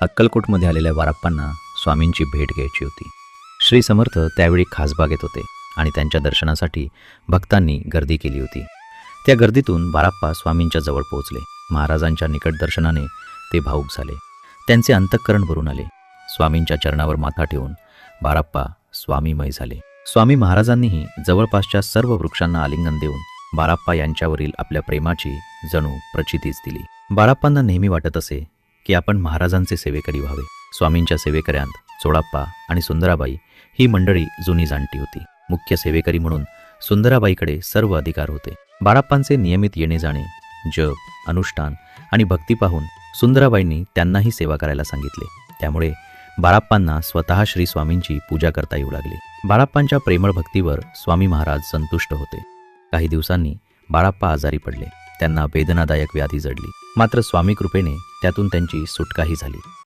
अक्कलकोटमध्ये आलेल्या बाराप्पांना स्वामींची भेट घ्यायची होती. श्री समर्थ त्यावेळी खासबागेत होते आणि त्यांच्या दर्शनासाठी भक्तांनी गर्दी केली होती. त्या गर्दीतून बाराप्पा स्वामींच्या जवळ पोहोचले. महाराजांच्या निकट दर्शनाने ते भावुक झाले. त्यांचे अंतःकरण भरून आले. स्वामींच्या चरणावर माथा ठेवून बाराप्पा स्वामीमय झाले. स्वामी महाराजांनीही जवळपासच्या सर्व वृक्षांना आलिंगन देऊन बाराप्पा यांच्यावरील आपल्या प्रेमाची जणू प्रचितीच दिली. बाराप्पांना नेहमी वाटत असे की आपण महाराजांचे सेवेकरी व्हावे. स्वामींच्या सेवेकऱ्यांत चोळाप्पा आणि सुंदराबाई ही मंडळी जुनी जाणती होती. मुख्य सेवेकरी म्हणून सुंदराबाईकडे सर्व अधिकार होते. बाराप्पांचे नियमित येणे जाणे, जप, अनुष्ठान आणि भक्ती पाहून सुंदराबाईंनी त्यांनाही सेवा करायला सांगितले. त्यामुळे बाराप्पांना स्वतः श्री स्वामींची पूजा करता येऊ लागली. बाराप्पांच्या प्रेमळ भक्तीवर स्वामी महाराज संतुष्ट होते. काही दिवसांनी बाराप्पा आजारी पडले. त्यांना वेदनादायक व्याधी जडली. मात्र स्वामी कृपेने त्यातून त्यांची सुटकाही झाली.